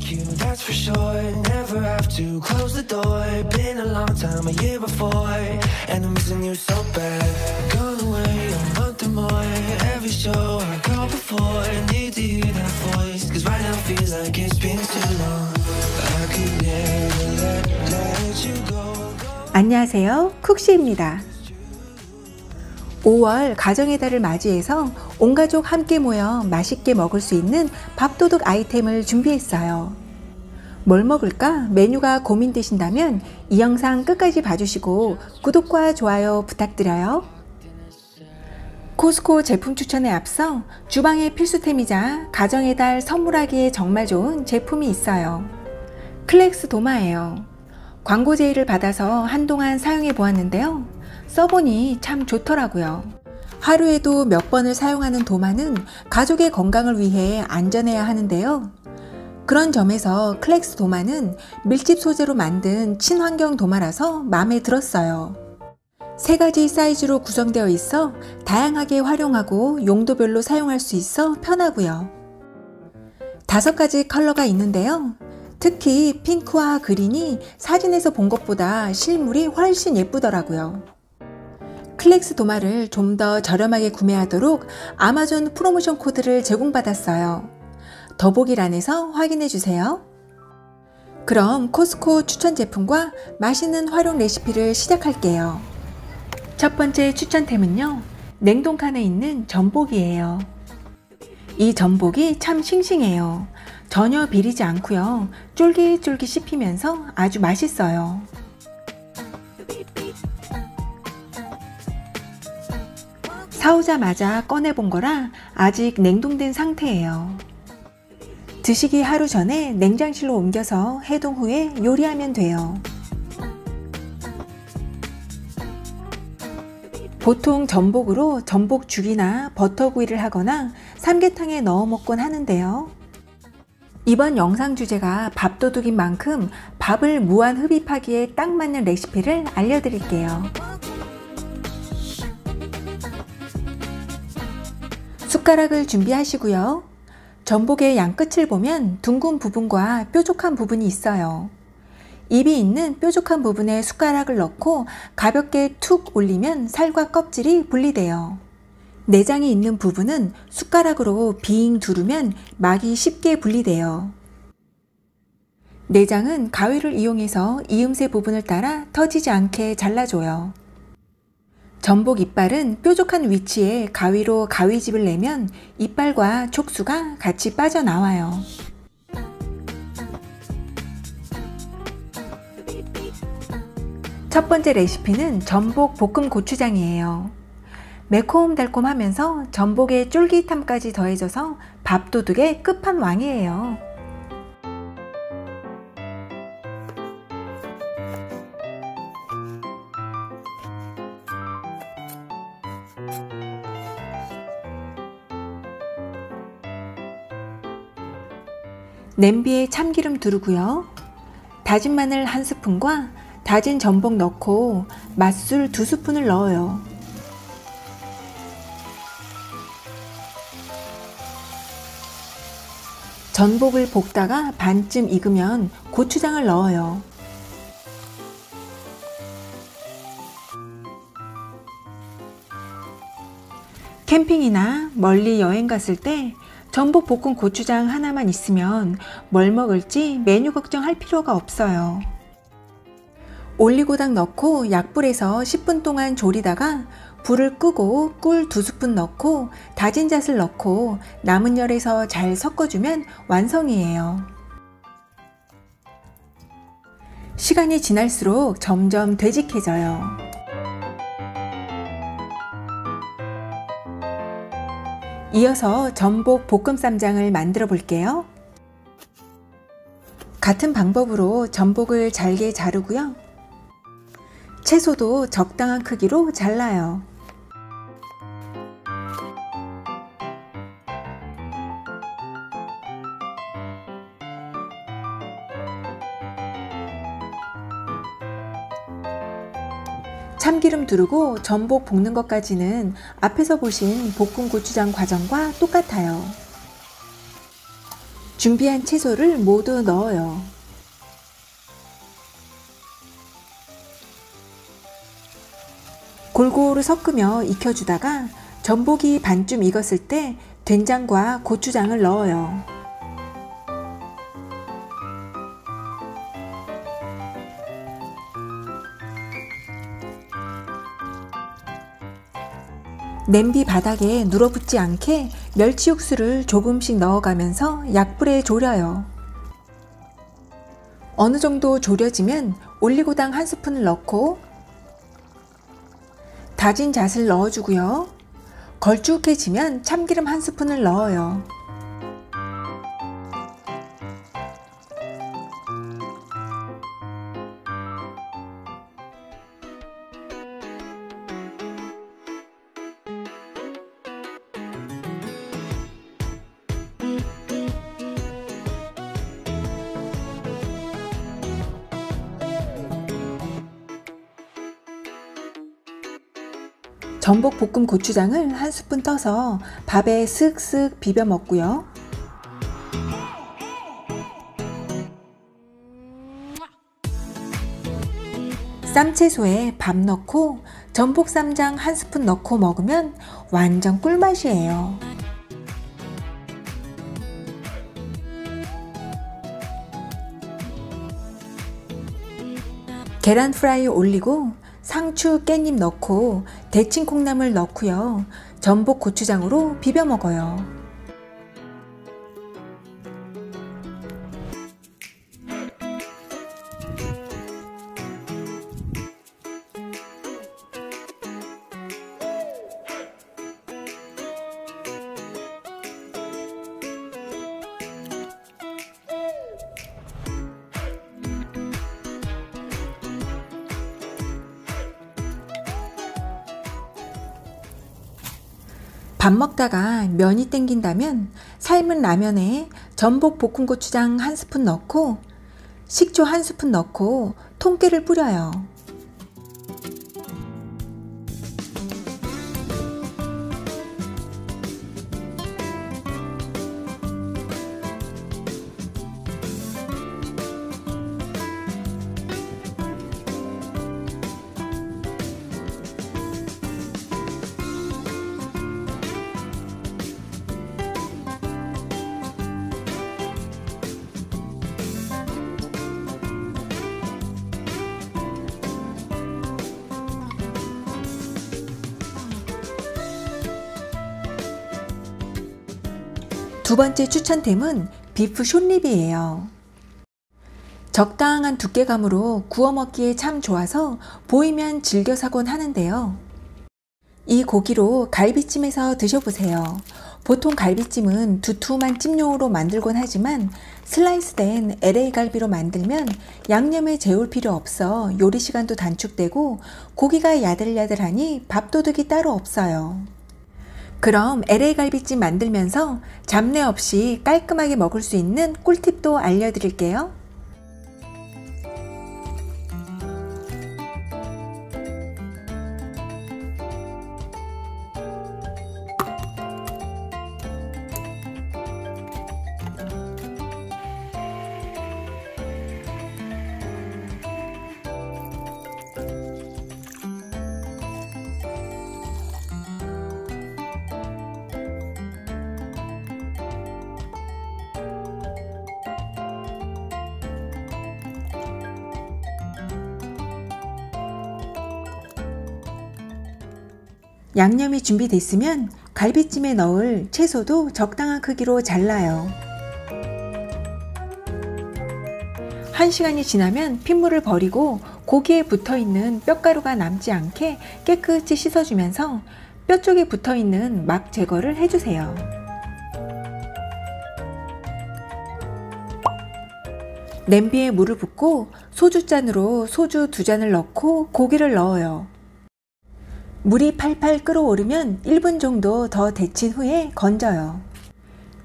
like you, that's for sure. Never have to close the door. Been a long time, a year before, and I'm missing you so bad. Gone away a month or more. Every show I go before, need to hear that voice, cause right now feels like it's been too long. I could never let you go. 안녕하세요, 쿡시입니다. 5월 가정의 달을 맞이해서 온 가족 함께 모여 맛있게 먹을 수 있는 밥도둑 아이템을 준비했어요. 뭘 먹을까 메뉴가 고민되신다면 이 영상 끝까지 봐주시고 구독과 좋아요 부탁드려요. 코스코 제품 추천에 앞서 주방의 필수템이자 가정의 달 선물하기에 정말 좋은 제품이 있어요. 클렉스 도마예요. 광고 제의를 받아서 한동안 사용해 보았는데요. 써보니 참 좋더라고요. 하루에도 몇 번을 사용하는 도마는 가족의 건강을 위해 안전해야 하는데요. 그런 점에서 클렉스 도마는 밀집 소재로 만든 친환경 도마라서 마음에 들었어요. 3가지 사이즈로 구성되어 있어 다양하게 활용하고 용도별로 사용할 수 있어 편하고요. 5가지 컬러가 있는데요. 특히 핑크와 그린이 사진에서 본 것보다 실물이 훨씬 예쁘더라고요. 클렉스 도마를 좀 더 저렴하게 구매하도록 아마존 프로모션 코드를 제공받았어요. 더보기란에서 확인해주세요. 그럼 코스코 추천 제품과 맛있는 활용 레시피를 시작할게요. 첫 번째 추천템은요, 냉동칸에 있는 전복이에요. 이 전복이 참 싱싱해요. 전혀 비리지 않고요. 쫄깃쫄깃 씹히면서 아주 맛있어요. 사오자마자 꺼내본 거라 아직 냉동된 상태예요. 드시기 하루 전에 냉장실로 옮겨서 해동 후에 요리하면 돼요. 보통 전복으로 전복죽이나 버터구이를 하거나 삼계탕에 넣어 먹곤 하는데요. 이번 영상 주제가 밥도둑인 만큼 밥을 무한 흡입하기에 딱 맞는 레시피를 알려드릴게요. 숟가락을 준비하시고요. 전복의 양끝을 보면 둥근 부분과 뾰족한 부분이 있어요. 입이 있는 뾰족한 부분에 숟가락을 넣고 가볍게 툭 올리면 살과 껍질이 분리돼요. 내장이 있는 부분은 숟가락으로 빙 두르면 막이 쉽게 분리돼요. 내장은 가위를 이용해서 이음새 부분을 따라 터지지 않게 잘라줘요. 전복 이빨은 뾰족한 위치에 가위로 가위집을 내면 이빨과 촉수가 같이 빠져나와요. 첫 번째 레시피는 전복 볶음 고추장이에요. 매콤달콤하면서 전복의 쫄깃함까지 더해져서 밥도둑의 끝판왕이에요. 냄비에 참기름 두르고요. 다진 마늘 1스푼과 다진 전복 넣고 맛술 2스푼을 넣어요. 전복을 볶다가 반쯤 익으면 고추장을 넣어요. 캠핑이나 멀리 여행 갔을 때 전복 볶음 고추장 하나만 있으면 뭘 먹을지 메뉴 걱정할 필요가 없어요. 올리고당 넣고 약불에서 10분 동안 졸이다가 불을 끄고 꿀 2스푼 넣고 다진 잣을 넣고 남은 열에서 잘 섞어주면 완성이에요. 시간이 지날수록 점점 되직해져요. 이어서 전복 볶음 쌈장을 만들어 볼게요. 같은 방법으로 전복을 잘게 자르고요. 채소도 적당한 크기로 잘라요. 참기름 두르고 전복 볶는 것까지는 앞에서 보신 볶음 고추장 과정과 똑같아요. 준비한 채소를 모두 넣어요. 골고루 섞으며 익혀주다가 전복이 반쯤 익었을 때 된장과 고추장을 넣어요. 냄비 바닥에 눌어붙지 않게 멸치 육수를 조금씩 넣어가면서 약불에 졸여요. 어느 정도 졸여지면 올리고당 1스푼을 넣고 다진 잣을 넣어주고요. 걸쭉해지면 참기름 1스푼을 넣어요. 전복 볶음 고추장을 1스푼 떠서 밥에 쓱쓱 비벼 먹고요. 쌈채소에 밥 넣고 전복 쌈장 1스푼 넣고 먹으면 완전 꿀맛이에요. 계란 프라이 올리고 상추, 깻잎 넣고 데친 콩나물 넣고요. 전복 고추장으로 비벼 먹어요. 밥 먹다가 면이 땡긴다면 삶은 라면에 전복 볶은 고추장 1스푼 넣고 식초 1스푼 넣고 통깨를 뿌려요. 두 번째 추천템은 비프 숏립이에요. 적당한 두께감으로 구워 먹기에 참 좋아서 보이면 즐겨 사곤 하는데요. 이 고기로 갈비찜에서 드셔보세요. 보통 갈비찜은 두툼한 찜용으로 만들곤 하지만 슬라이스된 LA 갈비로 만들면 양념에 재울 필요 없어 요리 시간도 단축되고 고기가 야들야들하니 밥도둑이 따로 없어요. 그럼 LA 갈비찜 만들면서 잡내 없이 깔끔하게 먹을 수 있는 꿀팁도 알려드릴게요. 양념이 준비됐으면 갈비찜에 넣을 채소도 적당한 크기로 잘라요. 1시간이 지나면 핏물을 버리고 고기에 붙어있는 뼈가루가 남지 않게 깨끗이 씻어주면서 뼈 쪽에 붙어있는 막 제거를 해주세요. 냄비에 물을 붓고 소주잔으로 소주 2잔을 넣고 고기를 넣어요. 물이 팔팔 끓어오르면 1분 정도 더 데친 후에 건져요.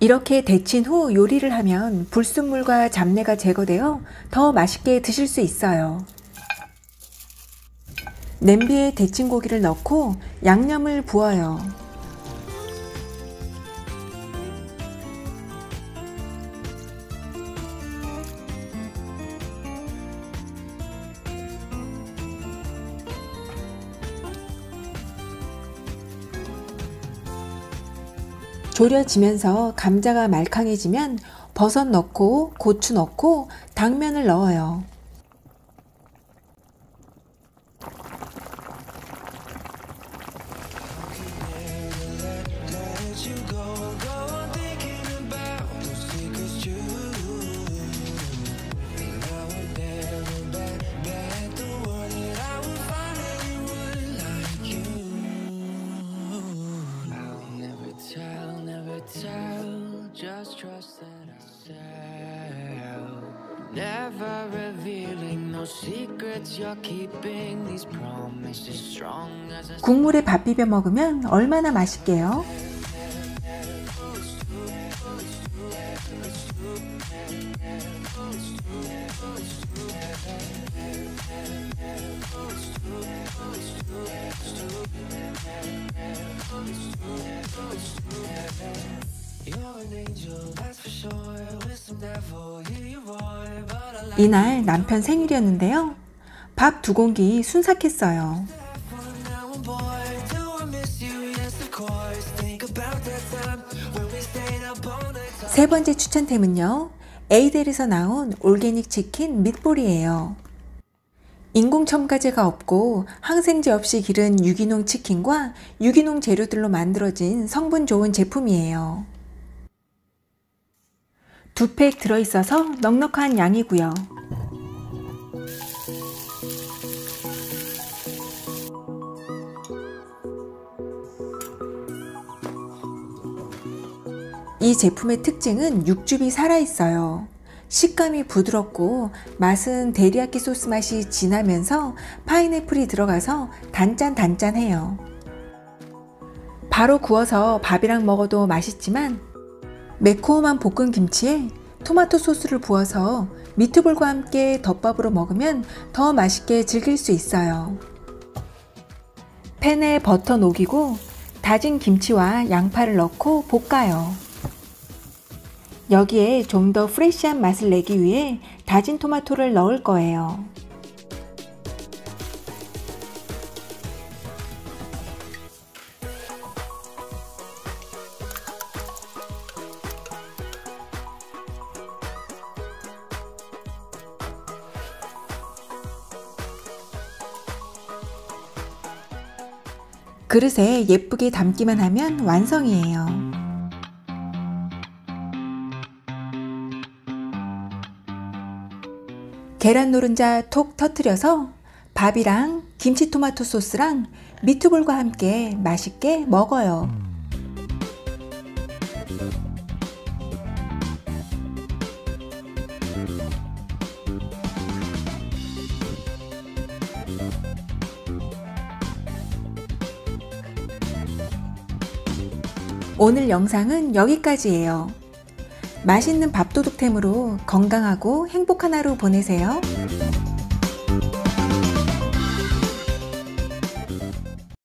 이렇게 데친 후 요리를 하면 불순물과 잡내가 제거되어 더 맛있게 드실 수 있어요. 냄비에 데친 고기를 넣고 양념을 부어요. 졸여지면서 감자가 말캉해지면 버섯 넣고 고추 넣고 당면을 넣어요. Just trust that I never revealing no secrets you're keeping. These promises strong as a 국물에 밥 비벼 먹으면 얼마나 맛있게요. 이날 남편 생일이었는데요. 밥 2공기 순삭했어요. 세 번째 추천템은요. 에이델에서 나온 올게닉 치킨 밑볼이에요. 인공 첨가제가 없고 항생제 없이 기른 유기농 치킨과 유기농 재료들로 만들어진 성분 좋은 제품이에요. 2팩 들어있어서 넉넉한 양이고요. 이 제품의 특징은 육즙이 살아있어요. 식감이 부드럽고 맛은 데리야끼 소스 맛이 진하면서 파인애플이 들어가서 단짠단짠해요. 바로 구워서 밥이랑 먹어도 맛있지만 매콤한 볶은 김치에 토마토 소스를 부어서 미트볼과 함께 덮밥으로 먹으면 더 맛있게 즐길 수 있어요. 팬에 버터 녹이고 다진 김치와 양파를 넣고 볶아요. 여기에 좀 더 프레시한 맛을 내기 위해 다진 토마토를 넣을 거예요. 그릇에 예쁘게 담기만 하면 완성이에요. 계란 노른자 톡 터뜨려서 밥이랑 김치 토마토 소스랑 미트볼과 함께 맛있게 먹어요. 오늘 영상은 여기까지예요. 맛있는 밥도둑템으로 건강하고 행복한 하루 보내세요.